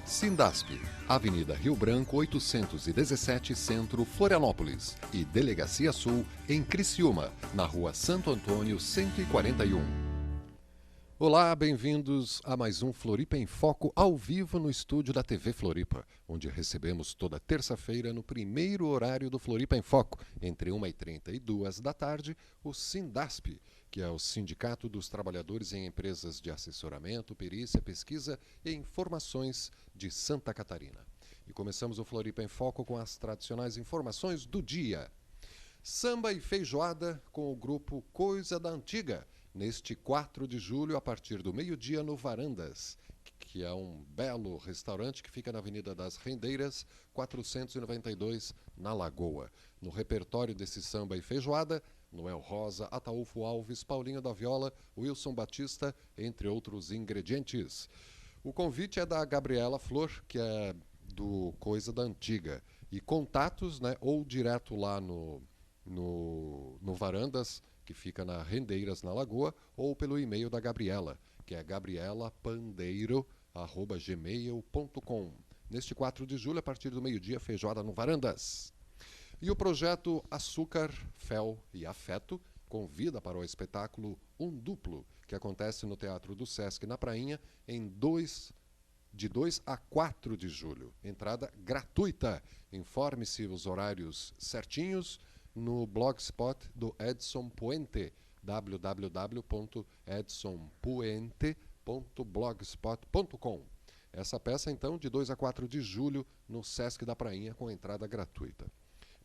Sindasp, Avenida Rio Branco 817 Centro, Florianópolis e Delegacia Sul em Criciúma, na Rua Santo Antônio 141. Olá, bem-vindos a mais um Floripa em Foco ao vivo no estúdio da TV Floripa, onde recebemos toda terça-feira no primeiro horário do Floripa em Foco, entre 1h30 e 2 da tarde, o Sindasp, que é o Sindicato dos Trabalhadores em Empresas de Assessoramento, Perícia, Pesquisa e Informações de Santa Catarina. E começamos o Floripa em Foco com as tradicionais informações do dia. Samba e feijoada com o grupo Coisa da Antiga, neste 4 de julho, a partir do meio-dia, no Varandas, que é um belo restaurante que fica na Avenida das Rendeiras, 492, na Lagoa. No repertório desse samba e feijoada, Noel Rosa, Ataúfo Alves, Paulinho da Viola, Wilson Batista, entre outros ingredientes. O convite é da Gabriela Flor, que é do Coisa da Antiga. E contatos, né, ou direto lá no Varandas, que fica na Rendeiras, na Lagoa, ou pelo e-mail da Gabriela, que é gabrielapandeiro@gmail.com. Neste 4 de julho, a partir do meio-dia, feijoada no Varandas. E o projeto Açúcar, Fel e Afeto convida para o espetáculo Um Duplo, que acontece no Teatro do Sesc, na Prainha, de 2 a 4 de julho. Entrada gratuita. Informe-se os horários certinhos no blogspot do Edson Puente, www.edsonpuente.blogspot.com. Essa peça, então, de 2 a 4 de julho, no Sesc da Prainha, com entrada gratuita.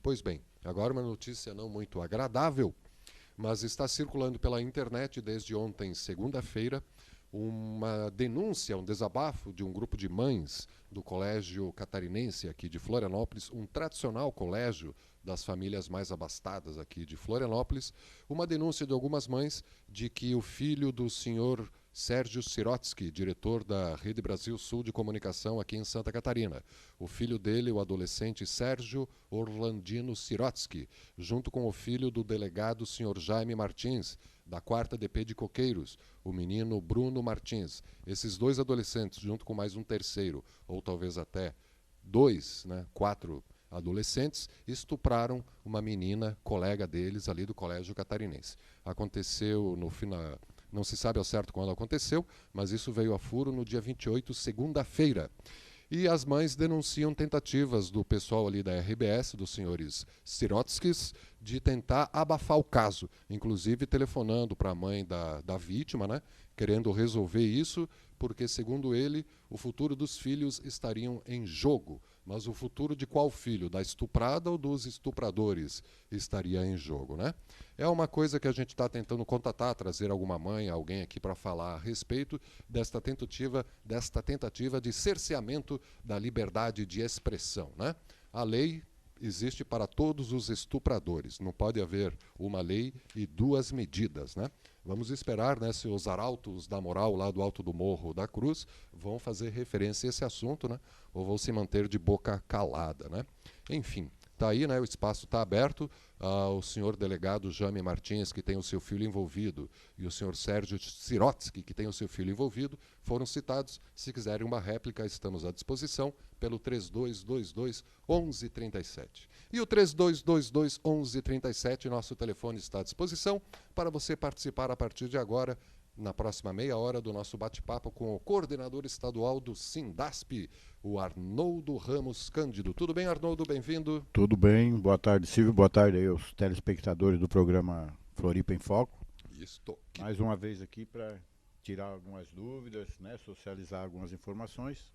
Pois bem, agora uma notícia não muito agradável, mas está circulando pela internet desde ontem, segunda-feira, uma denúncia, um desabafo de um grupo de mães do Colégio Catarinense aqui de Florianópolis, um tradicional colégio das famílias mais abastadas aqui de Florianópolis, uma denúncia de algumas mães de que o filho do senhor Sérgio Sirotsky, diretor da Rede Brasil Sul de Comunicação aqui em Santa Catarina. O filho dele, o adolescente Sérgio Orlandino Sirotsky, junto com o filho do delegado senhor Jaime Martins, da 4ª DP de Coqueiros, o menino Bruno Martins. Esses dois adolescentes, junto com mais um terceiro, ou talvez até 4 adolescentes, estupraram uma menina, colega deles, ali do Colégio Catarinense. Aconteceu no final... Não se sabe ao certo quando aconteceu, mas isso veio a furo no dia 28, segunda-feira. E as mães denunciam tentativas do pessoal ali da RBS, dos senhores Sirotskis, de tentar abafar o caso, inclusive telefonando para a mãe da vítima, né, querendo resolver isso, porque, segundo ele, o futuro dos filhos estariam em jogo. Mas o futuro de qual filho? Da estuprada ou dos estupradores estaria em jogo, né? É uma coisa que a gente está tentando contatar, trazer alguma mãe, alguém aqui para falar a respeito desta tentativa de cerceamento da liberdade de expressão, né? A lei existe para todos os estupradores. Não pode haver uma lei e duas medidas, né? Vamos esperar, né, se os arautos da moral lá do alto do Morro da Cruz vão fazer referência a esse assunto, né? Ou vão se manter de boca calada, né? Enfim, está aí, né, o espaço está aberto. O senhor delegado Jaime Martins, que tem o seu filho envolvido, e o senhor Sérgio Sirotsky, que tem o seu filho envolvido, foram citados. Se quiserem uma réplica, estamos à disposição pelo 3222-1137. E o 3222-1137, nosso telefone está à disposição para você participar a partir de agora, na próxima meia hora, do nosso bate-papo com o coordenador estadual do Sindasp, o Arnoldo Ramos Cândido. Tudo bem, Arnoldo? Bem-vindo. Tudo bem. Boa tarde, Silvio. Boa tarde aí aos telespectadores do programa Floripa em Foco. Mais uma vez aqui para tirar algumas dúvidas, né, socializar algumas informações.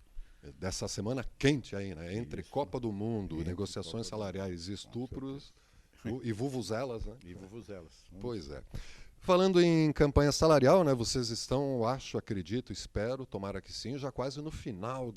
Dessa semana quente aí, né? Entre Isso. Copa do Mundo, negociações salariais e estupros, e vuvuzelas, né? E vuvuzelas. Pois é. Falando em campanha salarial, né, vocês estão, acredito, espero, tomara que sim, já quase no final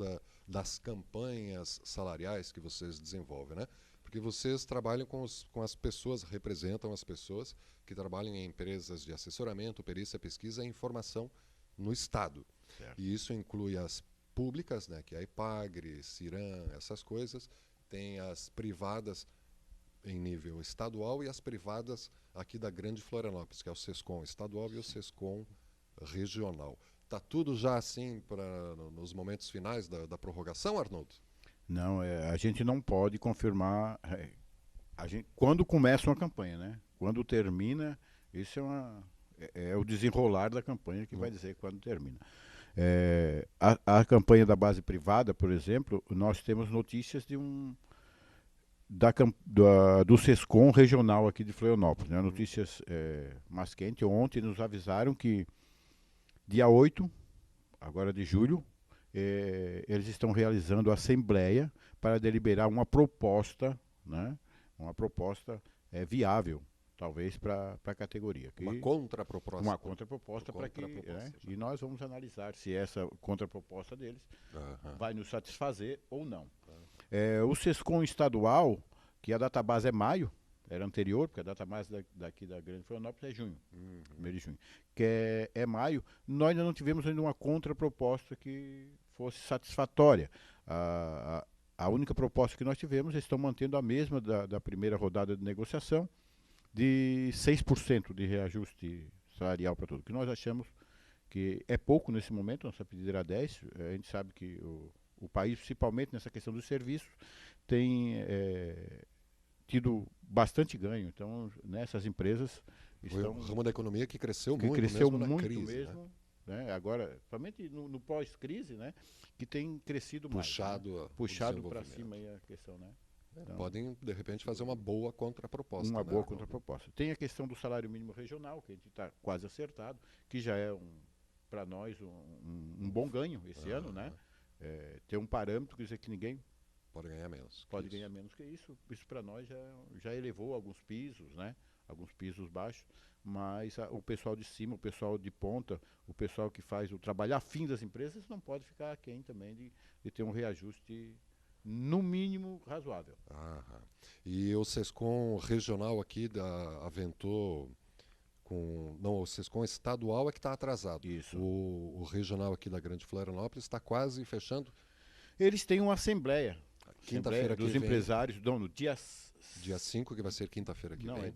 das campanhas salariais que vocês desenvolvem, né? Porque vocês trabalham com as pessoas, representam as pessoas que trabalham em empresas de assessoramento, perícia, pesquisa e informação no Estado. Certo. E isso inclui as públicas, né, que é a Ipagre, Ciram, essas coisas. Tem as privadas em nível estadual e as privadas aqui da Grande Florianópolis, que é o SESCOM estadual e o SESCOM regional. Está tudo já assim nos momentos finais da prorrogação, Arnoldo? Não, a gente não pode confirmar quando começa uma campanha, né? Quando termina, isso é o desenrolar da campanha que vai dizer quando termina. A campanha da base privada, por exemplo, nós temos notícias do SESCOM regional aqui de Florianópolis, né? Notícias mais quentes. Ontem nos avisaram que dia 8, agora de julho, eles estão realizando a assembleia para deliberar uma proposta, né? Uma proposta viável, talvez, para a categoria. Uma contraproposta. Uma contraproposta para que... e nós vamos analisar se essa contraproposta deles vai nos satisfazer ou não. O SESCOM estadual, que a database é maio, era anterior, porque a database daqui da Grande Florianópolis é junho, 1º de junho, que é maio, nós ainda não tivemos ainda uma contraproposta que fosse satisfatória. A única proposta que nós tivemos, eles estão mantendo a mesma da primeira rodada de negociação, de 6% de reajuste salarial para tudo, que nós achamos que é pouco nesse momento. Nossa pedida era 10%, a gente sabe que o país, principalmente nessa questão dos serviços, tem tido bastante ganho. Então, nessas empresas estão... Foi o ramo da economia que cresceu muito mesmo na crise. Né? Agora, principalmente no pós-crise, né? Que tem crescido mais. Puxado para cima aí a questão, né? Então, podem, de repente, fazer uma boa contraproposta. Uma boa contraproposta. Tem a questão do salário mínimo regional, que a gente está quase acertado, que já é, para nós, um bom ganho esse ano, né? Ter um parâmetro que dizer que ninguém pode ganhar menos. Pode ganhar menos que isso. Isso para nós já elevou alguns pisos, né? Alguns pisos baixos, mas o pessoal de cima, o pessoal de ponta, o pessoal que faz o trabalho afim das empresas não pode ficar aquém também de ter um reajuste no mínimo razoável. E o SESCOM regional aqui aventou não, o SESCOM estadual é que está atrasado. Isso. O regional aqui da Grande Florianópolis está quase fechando. Eles têm uma assembleia. Quinta-feira dos empresários, no dia 5, que vai ser quinta-feira que vem. Não, é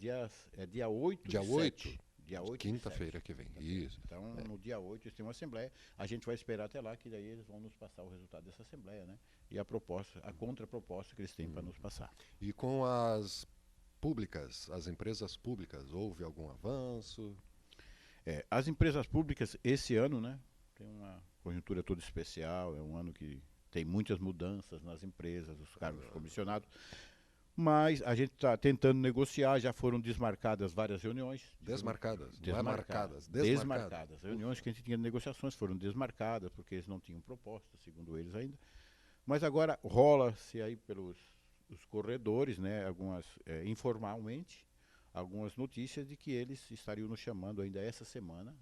dia 8. Dia 8? Dia 8. Quinta-feira que vem. Isso. Então, no dia 8 eles têm uma assembleia. A gente vai esperar até lá, que daí eles vão nos passar o resultado dessa assembleia, né? E a contraproposta que eles têm para nos passar. E com as públicas, as empresas públicas, houve algum avanço? As empresas públicas, esse ano, né? Tem uma conjuntura toda especial, é um ano que tem muitas mudanças nas empresas, os cargos comissionados. Mas a gente está tentando negociar, já foram desmarcadas várias reuniões. Desmarcadas? Não é marcadas. Desmarcadas. Reuniões que a gente tinha de negociações foram desmarcadas, porque eles não tinham proposta, segundo eles ainda. Mas agora rola-se aí pelos corredores, né, informalmente, algumas notícias de que eles estariam nos chamando ainda essa semana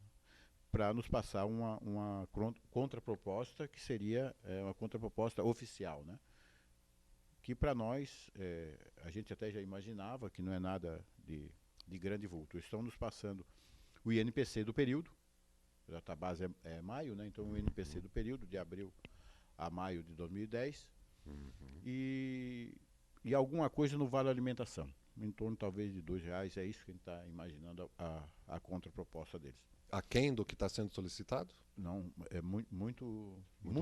para nos passar uma contraproposta, que seria uma contraproposta oficial, né? Que para nós, a gente até já imaginava que não é nada de grande vulto. Estão nos passando o INPC do período, a database é maio, né? Então o INPC do período, de abril a maio de 2010, e alguma coisa no Vale Alimentação, em torno talvez de R$2, é isso que a gente está imaginando a contraproposta deles. Aquém do que está sendo solicitado? Não, é muito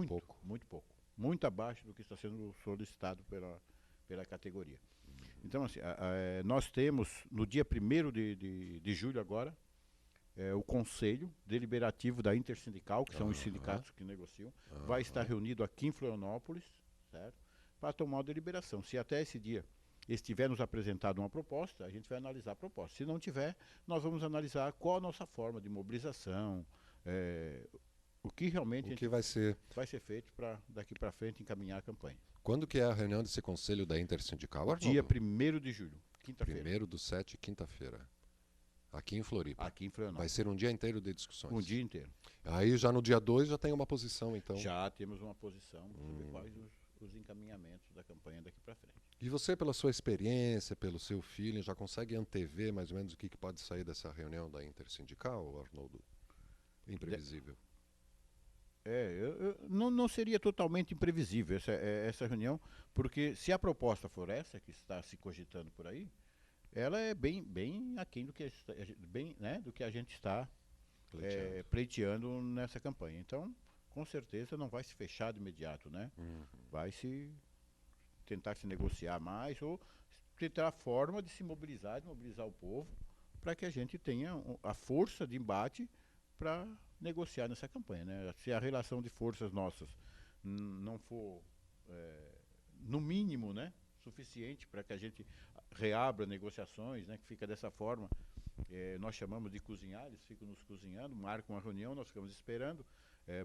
pouco. Muito pouco. Muito abaixo do que está sendo solicitado pela categoria. Então, assim, nós temos, no dia 1º de julho agora, o Conselho Deliberativo da Intersindical, que são os sindicatos que negociam, vai estar reunido aqui em Florianópolis, certo? Para tomar uma deliberação. Se até esse dia eles tiverem nos apresentado uma proposta, a gente vai analisar a proposta. Se não tiver, nós vamos analisar qual a nossa forma de mobilização, o que realmente vai ser feito para daqui para frente encaminhar a campanha. Quando que é a reunião desse conselho da Intersindical, Arnoldo? Dia 1º de julho, quinta-feira. 1º/7, quinta-feira. Aqui em Floripa. Aqui em Florianópolis. Vai ser um dia inteiro de discussões. Um dia inteiro. Aí já no dia 2 já tem uma posição, então. Já temos uma posição sobre quais os encaminhamentos da campanha daqui para frente. E você, pela sua experiência, pelo seu feeling, já consegue antever mais ou menos o que pode sair dessa reunião da Intersindical, Arnoldo? Imprevisível. Não seria totalmente imprevisível essa reunião, porque se a proposta for essa que está se cogitando por aí, ela é bem aquém do que a gente está pleiteando nessa campanha. Então, com certeza não vai se fechar de imediato, né? Vai se tentar se negociar mais ou tentar a forma de se mobilizar, de mobilizar o povo, para que a gente tenha a força de embate para negociar nessa campanha, né? Se a relação de forças nossas não for, no mínimo, né, suficiente para que a gente reabra negociações, né, que fica dessa forma, nós chamamos de cozinhar, eles ficam nos cozinhando, marcam uma reunião, nós ficamos esperando,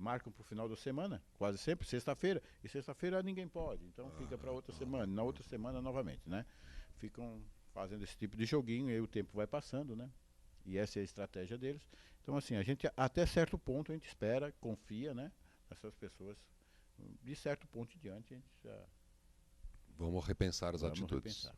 marcam para o final da semana, quase sempre, sexta-feira, e sexta-feira ninguém pode, então fica para outra semana, na outra semana novamente, né? Ficam fazendo esse tipo de joguinho, e aí o tempo vai passando, né? E essa é a estratégia deles. Então, assim, a gente, até certo ponto, a gente espera, confia, né, nessas pessoas. De certo ponto em diante, a gente já... Vamos repensar as atitudes.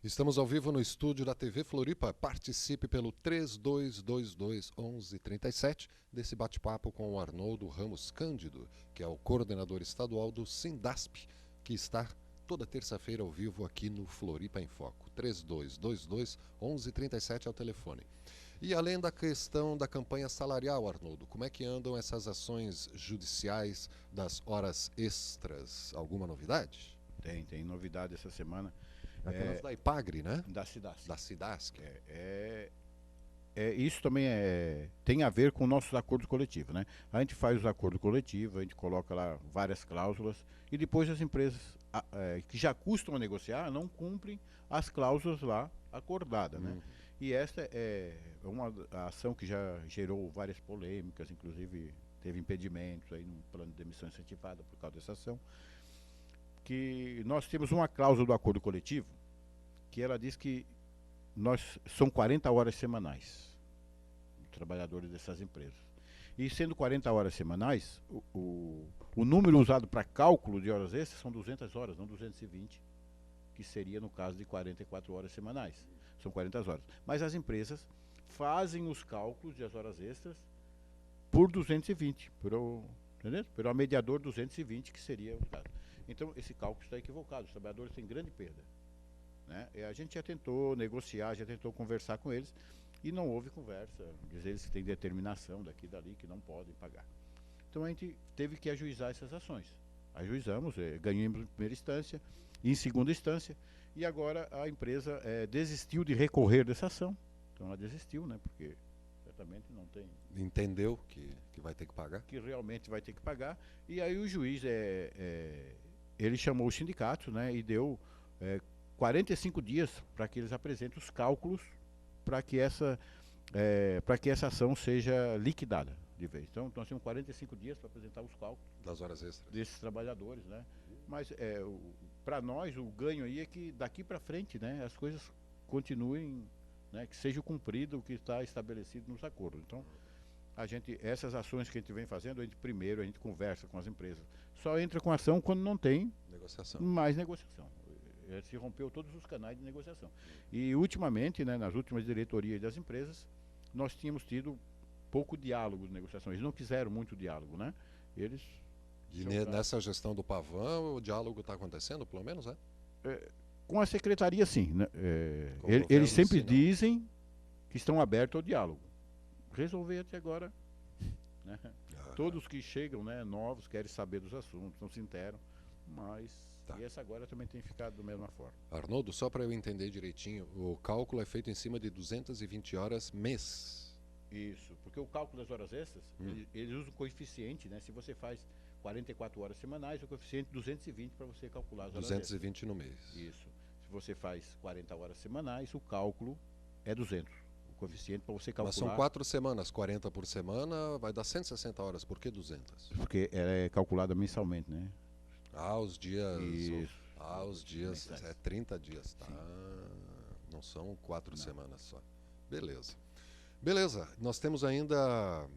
Estamos ao vivo no estúdio da TV Floripa. Participe pelo 3222-1137 desse bate-papo com o Arnoldo Ramos Cândido, que é o coordenador estadual do Sindasp, que está toda terça-feira ao vivo aqui no Floripa em Foco. 3222-1137 é o telefone. E além da questão da campanha salarial, Arnoldo, como é que andam essas ações judiciais das horas extras? Alguma novidade? Tem novidade essa semana. Aquelas da IPAGRE, né? Da Cidasc. Da Cidasc. Isso também tem a ver com nossos acordos coletivos, né? A gente faz os acordos coletivos, a gente coloca lá várias cláusulas e depois as empresas que já custam a negociar não cumprem as cláusulas lá acordadas, né? E esta é uma ação que já gerou várias polêmicas, inclusive teve impedimentos aí no plano de demissão incentivada por causa dessa ação, que nós temos uma cláusula do acordo coletivo que ela diz que são 40 horas semanais, os trabalhadores dessas empresas. E sendo 40 horas semanais, o número usado para cálculo de horas extras são 200 horas, não 220, que seria no caso de 44 horas semanais. São 40 horas. Mas as empresas fazem os cálculos de as horas extras por 220, entendeu? Pelo mediador 220, que seria o caso. Então, esse cálculo está equivocado. Os trabalhadores têm grande perda, né? E a gente já tentou negociar, já tentou conversar com eles e não houve conversa. Diz eles que têm determinação daqui e dali, que não podem pagar. Então a gente teve que ajuizar essas ações. Ajuizamos, ganhamos em primeira instância, em segunda instância, e agora a empresa desistiu de recorrer dessa ação. Então ela desistiu, né? Porque certamente não tem... Entendeu que vai ter que pagar? Que realmente vai ter que pagar. E aí o juiz, ele chamou os sindicatos, né? E deu 45 dias para que eles apresentem os cálculos para que essa ação seja liquidada de vez. Então nós temos 45 dias para apresentar os cálculos das horas extras desses trabalhadores, né? Mas para nós o ganho aí é que daqui para frente, né, as coisas continuem, né, que seja cumprido o que está estabelecido nos acordos. Então essas ações que a gente vem fazendo, a gente conversa com as empresas. Só entra com ação quando não tem mais negociação. Se rompeu todos os canais de negociação. E ultimamente, né, nas últimas diretorias das empresas, nós tínhamos tido pouco diálogo de negociação. Eles não quiseram muito diálogo, né? Eles... E nessa gestão do Pavão, o diálogo está acontecendo, pelo menos, com a secretaria, sim. Né? Eles sempre dizem que estão abertos ao diálogo. Resolver até agora, né? Todos que chegam, né, novos, querem saber dos assuntos, não se interam, mas... Tá. E essa agora também tem ficado da mesma forma. Arnoldo, só para eu entender direitinho, o cálculo é feito em cima de 220 horas mês. Isso, porque o cálculo das horas extras, eles usam o coeficiente, né? Se você faz 44 horas semanais, o coeficiente é 220 para você calcular as horas 220 extras. No mês. Isso. Se você faz 40 horas semanais, o cálculo é 200. O coeficiente para você calcular... Mas são 4 semanas, 40 por semana, vai dar 160 horas. Por que 200? Porque ela é calculada mensalmente, né? Os dias. Isso. Os dias. 30 dias, tá? Não são 4 semanas só. Beleza. Nós temos ainda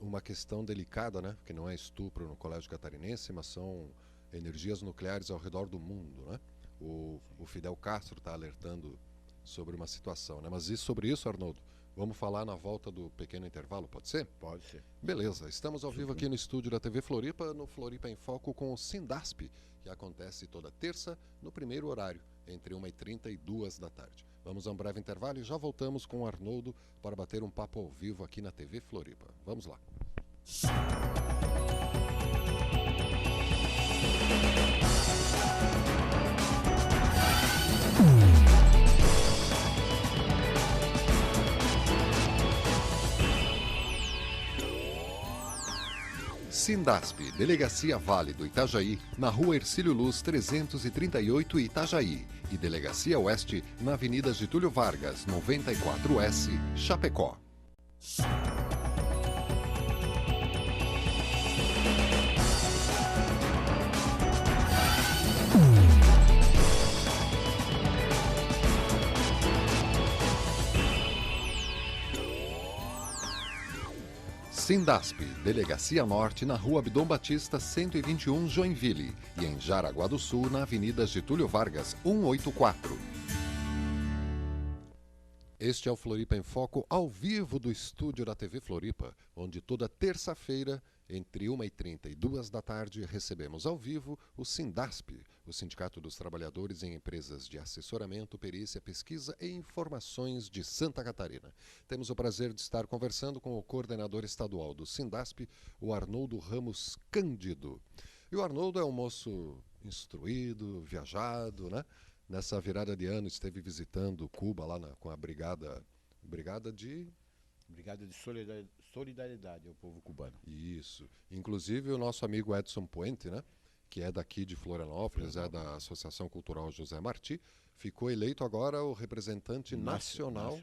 uma questão delicada, né? Que não é estupro no Colégio Catarinense, mas são energias nucleares ao redor do mundo, né? O Fidel Castro está alertando sobre uma situação, né? Mas sobre isso, Arnoldo, Vamos falar na volta do pequeno intervalo, pode ser? Pode ser. Beleza, estamos ao vivo aqui no estúdio da TV Floripa, no Floripa em Foco com o Sindasp, que acontece toda terça no primeiro horário, entre 1h30 e 2 da tarde. Vamos a um breve intervalo e já voltamos com o Arnoldo para bater um papo ao vivo aqui na TV Floripa. Vamos lá. Sindasp, Delegacia Vale do Itajaí, na Rua Hercílio Luz 338 Itajaí, e Delegacia Oeste, na Avenida Getúlio Vargas 94S, Chapecó. Sindasp, Delegacia Norte, na Rua Abdom Batista 121, Joinville, e em Jaraguá do Sul, na Avenida Getúlio Vargas 184. Este é o Floripa em Foco, ao vivo do estúdio da TV Floripa, onde toda terça-feira, entre 1h30 e 2 da tarde, recebemos ao vivo o Sindasp, o Sindicato dos Trabalhadores em Empresas de Assessoramento, Perícia, Pesquisa e Informações de Santa Catarina. Temos o prazer de estar conversando com o coordenador estadual do Sindasp, o Arnoldo Ramos Cândido. E o Arnoldo é um moço instruído, viajado, né? Nessa virada de ano esteve visitando Cuba lá com a Brigada de Solidariedade ao povo cubano. Isso. Inclusive o nosso amigo Edson Puente, né, que é daqui de Florianópolis, é da Associação Cultural José Martí, ficou eleito agora o representante nacional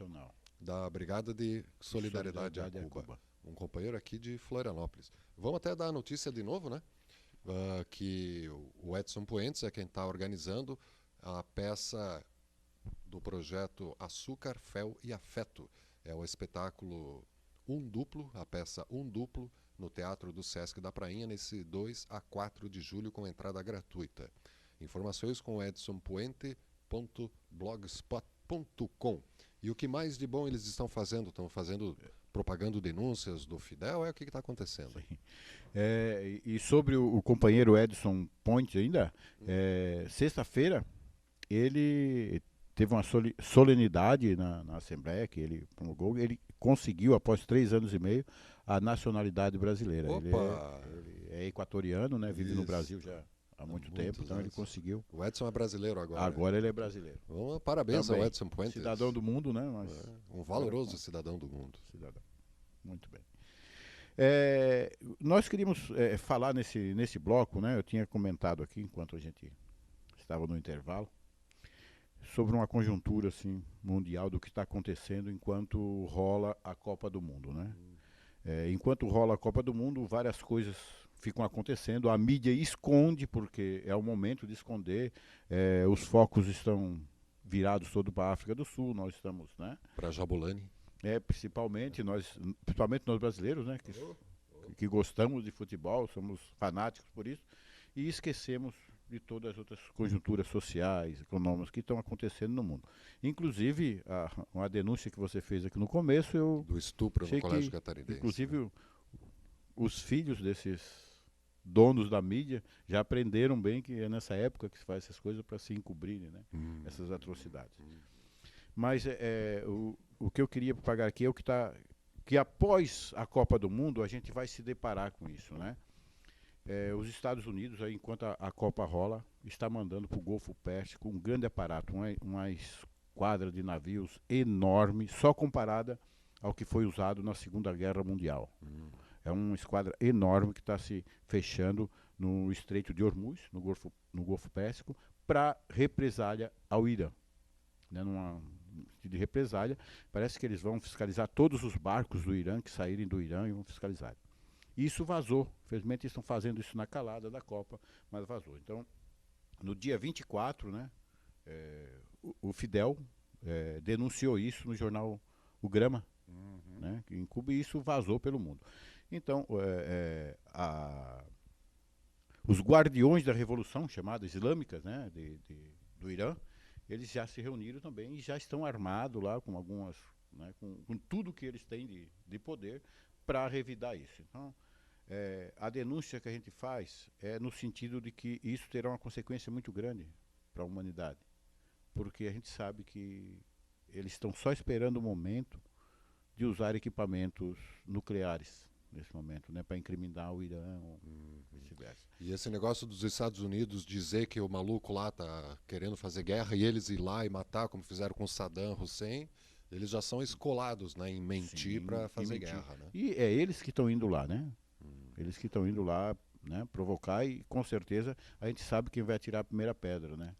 da Brigada de Solidariedade a Cuba. Um companheiro aqui de Florianópolis. Vamos até dar a notícia de novo, né? Que o Edson Puentes é quem está organizando a peça do projeto Açúcar, Fel e Afeto. É o espetáculo a peça Um Duplo, no Teatro do Sesc da Prainha, nesse 2 a 4 de julho, com entrada gratuita. Informações com edsonpuente.blogspot.com. E o que mais de bom eles estão fazendo? Estão propagando denúncias do Fidel? O que está acontecendo? E sobre o companheiro Edson Puente ainda, sexta-feira ele teve uma solenidade na Assembleia que ele promulgou. Ele conseguiu, após 3 anos e meio, a nacionalidade brasileira. Ele é equatoriano, né? Vive no Brasil já há muito tempo, então ele conseguiu. O Edson é brasileiro agora. Agora ele é brasileiro. Parabéns também ao Edson Puentes. Cidadão do mundo, né? Mas um valoroso cidadão do mundo. Muito bem. Nós queríamos falar nesse bloco, né? Eu tinha comentado aqui, enquanto a gente estava no intervalo, sobre uma conjuntura assim, mundial do que está acontecendo enquanto rola a Copa do Mundo, né? Enquanto rola a Copa do Mundo, várias coisas ficam acontecendo. A mídia esconde, porque é o momento de esconder. Os focos estão virados todo para a África do Sul. Nós estamos, né? Para Jabulani. Principalmente nós brasileiros, né? Que gostamos de futebol, somos fanáticos por isso, e esquecemos de todas as outras conjunturas sociais, econômicas que estão acontecendo no mundo. Inclusive, uma denúncia que você fez aqui no começo, do estupro no Colégio Catarinense. Inclusive, os filhos desses donos da mídia já aprenderam bem que é nessa época que se faz essas coisas para se encobrirem, né? Essas atrocidades. Mas o que eu queria propagar aqui é o que após a Copa do Mundo a gente vai se deparar com isso, né? Os Estados Unidos, aí, enquanto a Copa rola, está mandando para o Golfo Pérsico um grande aparato, uma esquadra de navios enorme, só comparada ao que foi usado na Segunda Guerra Mundial. É uma esquadra enorme que está se fechando no Estreito de Hormuz, no Golfo Pérsico, para represália ao Irã. Né, de represália, parece que eles vão fiscalizar todos os barcos do Irã que saírem do Irã e vão fiscalizar. Isso vazou. Felizmente estão fazendo isso na calada da Copa, mas vazou. Então, no dia 24, né, o Fidel denunciou isso no jornal O Grama, né, em Cuba, e isso vazou pelo mundo. Então, os guardiões da Revolução, chamadas islâmicas, né, do Irã, eles já se reuniram também e já estão armados lá com algumas né, com tudo que eles têm de poder para revidar isso. Então, a denúncia que a gente faz é no sentido de que isso terá uma consequência muito grande para a humanidade, porque a gente sabe que eles estão só esperando o momento de usar equipamentos nucleares nesse momento, né, para incriminar o Irã ou vice-versa. E esse negócio dos Estados Unidos dizer que o maluco lá tá querendo fazer guerra e eles ir lá e matar, como fizeram com Saddam Hussein, eles já são escolados, né, em mentir para fazer guerra, né? E é eles que estão indo lá, né? Eles que estão indo lá, né, provocar, e com certeza a gente sabe quem vai atirar a primeira pedra, né?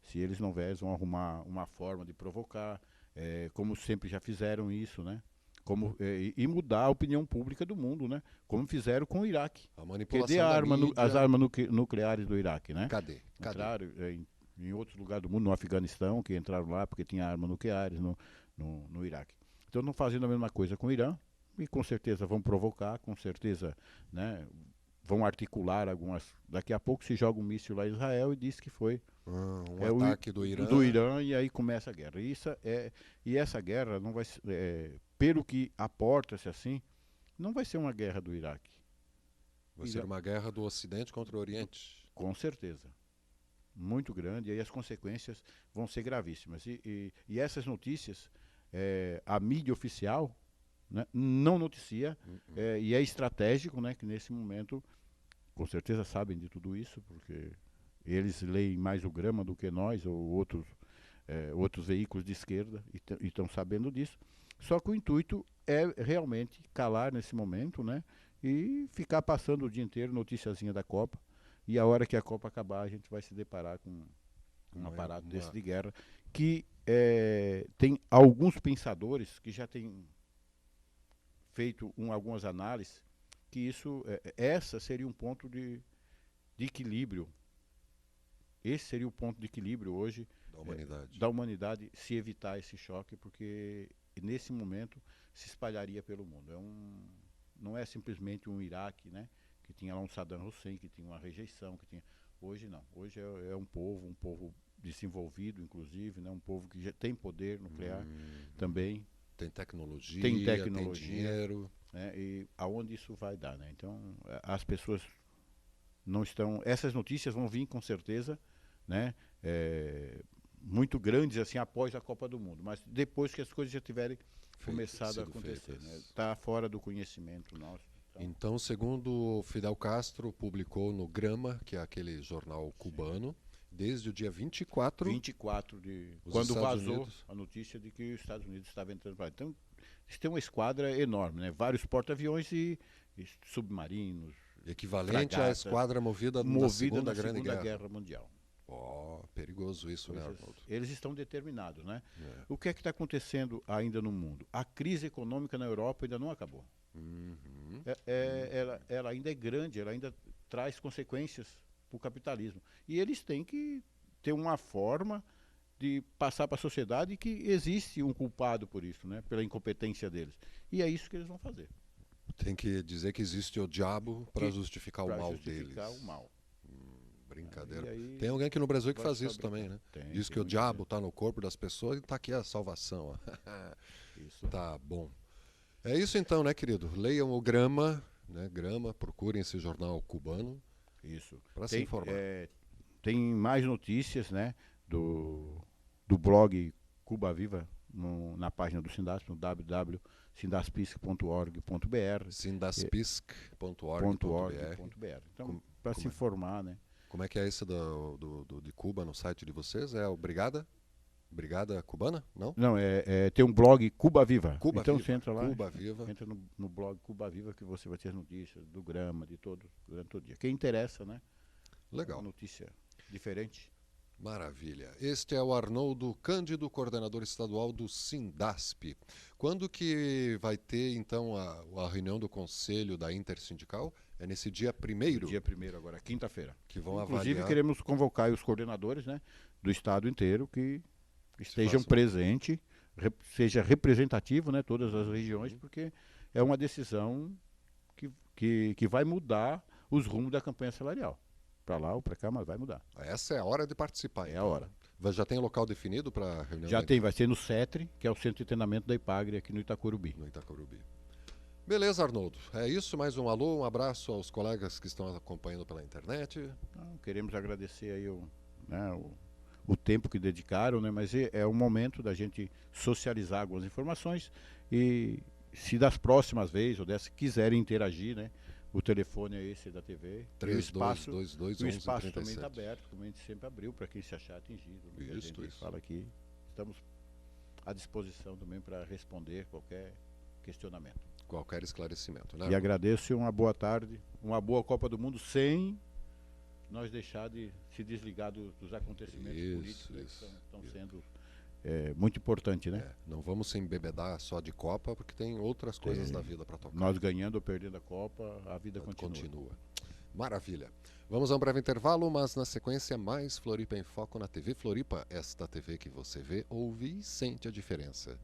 Se eles não vierem, vão arrumar uma forma de provocar, como sempre já fizeram isso, né? E mudar a opinião pública do mundo, né? Como fizeram com o Iraque. A manipulação Cadê da mídia? as armas nucleares do Iraque, né? Cadê? Entraram em outros lugares do mundo, no Afeganistão, que entraram lá porque tinha armas nucleares no Iraque. Então estão fazendo a mesma coisa com o Irã, e com certeza vão provocar, com certeza, né, vão articular algumas. Daqui a pouco se joga um míssil lá em Israel e diz que foi ataque do Irã. Do Irã, e aí começa a guerra. E essa guerra não vai pelo que aporta-se assim, não vai ser uma guerra do Iraque. Vai ser uma guerra do Ocidente contra o Oriente. Com certeza. Muito grande, e aí as consequências vão ser gravíssimas. E essas notícias, a mídia oficial, né, não noticia, e é estratégico, né, que nesse momento, com certeza sabem de tudo isso, porque eles leem mais o Grama do que nós, ou outros veículos de esquerda, e estão sabendo disso. Só que o intuito é realmente calar nesse momento, né, e ficar passando o dia inteiro noticiazinha da Copa, e a hora que a Copa acabar a gente vai se deparar com um aparato desse de guerra, que tem alguns pensadores que já têm feito algumas análises, que essa seria um ponto de equilíbrio. Esse seria o ponto de equilíbrio hoje da humanidade, se evitar esse choque, porque nesse momento se espalharia pelo mundo. Não é simplesmente um Iraque, né, que tinha lá um Saddam Hussein, que tinha uma rejeição, hoje não. Hoje é um povo desenvolvido, inclusive, né, um povo que já tem poder nuclear também. Tem tecnologia, tem dinheiro. Né, e aonde isso vai dar, né? Então, as pessoas não estão. Essas notícias vão vir com certeza, né? Muito grandes assim após a Copa do Mundo, mas depois que as coisas já tiverem começado a acontecer, né? Tá fora do conhecimento nosso. Então, segundo Fidel Castro publicou no Grama, que é aquele jornal cubano, desde o dia 24 quando vazou a notícia de que os Estados Unidos estavam entrando para lá. Então, eles têm uma esquadra enorme, né? Vários porta-aviões e submarinos. Equivalente à esquadra movida na Segunda Guerra Mundial. Perigoso isso, né, Arnoldo? Eles estão determinados, né? O que é que está acontecendo ainda no mundo? A crise econômica na Europa ainda não acabou. Ela ainda é grande, ela ainda traz consequências para o capitalismo. E eles têm que ter uma forma de passar para a sociedade que existe um culpado por isso, né? Pela incompetência deles. E é isso que eles vão fazer. Tem que dizer que existe o diabo para justificar o mal deles. O mal. Brincadeira. Tem alguém aqui no Brasil que faz isso também, né? Diz que o diabo está no corpo das pessoas e está aqui a salvação. Isso. Tá bom. É isso então, né, querido? Leiam o Grama, né? Grama, procurem esse jornal cubano. Isso. Para se informar. Tem mais notícias, né, do blog Cuba Viva na página do Sindasp, no www.sindaspisc.org.br. Sindaspisc.org.br. Então, para se informar, né? Como é que é esse de Cuba no site de vocês? É o Brigada Cubana? Não? Não, tem um blog Cuba Viva. Então você entra lá, Cuba Viva. Entra no blog Cuba Viva, que você vai ter as notícias do Grama, durante todo dia. Quem interessa, né? Legal. Uma notícia diferente. Maravilha. Este é o Arnoldo Cândido, coordenador estadual do Sindasp. Quando que vai ter, então, a reunião do Conselho da Intersindical? É nesse dia 1º? Dia 1º agora, quinta-feira. Que vão Inclusive, avaliar. queremos convocar os coordenadores, né, do estado inteiro que estejam presentes, seja representativo, né, todas as regiões, porque é uma decisão que vai mudar os rumos da campanha salarial. Para lá ou para cá, mas vai mudar. Essa é a hora de participar. É a hora. Já tem local definido para a reunião? Já tem, vai ser no CETRE, que é o Centro de Treinamento da IPAGRE, aqui no Itacorubi. No Itacorubi. Beleza, Arnoldo. É isso, mais um alô, um abraço aos colegas que estão acompanhando pela internet. Então, queremos agradecer aí o tempo que dedicaram, né? Mas é o momento da gente socializar algumas informações e se das próximas vezes, ou dessa, quiserem interagir, né? O telefone é esse da TV. 3222 o espaço 1137. também está aberto, como a gente sempre abriu, para quem se achar atingido. Né? Isso. Fala aqui, estamos à disposição também para responder qualquer questionamento. Qualquer esclarecimento, né? E agradeço, uma boa tarde, uma boa Copa do Mundo, sem nós deixar de se desligar dos acontecimentos políticos que estão sendo muito importantes, né? Não vamos se embebedar só de Copa, porque tem outras coisas da vida para tocar. Nós ganhando ou perdendo a Copa, a vida continua. Maravilha. Vamos a um breve intervalo, mas na sequência mais Floripa em Foco na TV Floripa, esta TV que você vê, ouve e sente a diferença.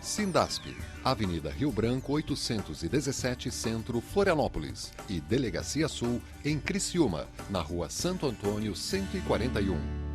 Sindasp, Avenida Rio Branco 817 Centro, Florianópolis e Delegacia Sul em Criciúma, na Rua Santo Antônio 141.